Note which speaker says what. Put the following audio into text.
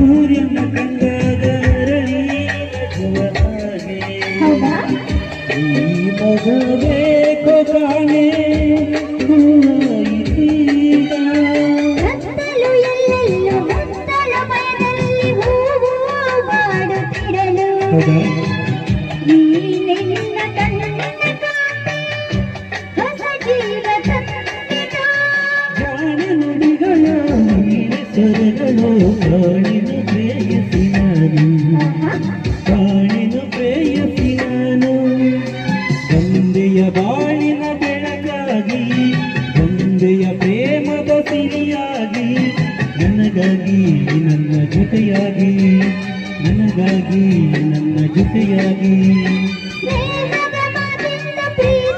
Speaker 1: ಸೂರ್ಯನ ಕಂಡಾಗ ರಳಿಯುವ ಹಾಗೆ ಈ ಮಗಬೇಕು ಕಾಣೆ ಹೂವಾಯಿತೀಗ
Speaker 2: ಕತ್ತಲು ಎಲ್ಲೆಲ್ಲೂ ಕತ್ತಲ ಮಯದಲ್ಲಿ ಹೂವು ಮಾಡುತ್ತಿರಲು ಈ ನಿನ್ನ ಕಣ್ಣಿನ ಕಾಂತಿ ಹೊಸ ಜೀವ ತಂದಿದ
Speaker 1: ಜಾಣ ನುಡಿಗಳ ಸ್ವರಗಳು ಕಾಣಿನ ಪ್ರೇಯಸಿ ನಾನು ಕಾಣಿನ ಪ್ರೇಯಸಿ ನಾನು ತಂದೆಯ ಬಾಳಿನ ಬೆಳಗಾಗಿ ತಂದೆಯ ಪ್ರೇಮದ ಸಿರಿಯಾಗಿ ನನಗಾಗಿ ನನ್ನ ಜೊತೆಯಾಗಿ ನನಗಾಗಿ ನನ್ನ ಜೊತೆಯಾಗಿ
Speaker 2: ಸ್ನೇಹದ ಮಾತಿಂದ ಪ್ರಿಯ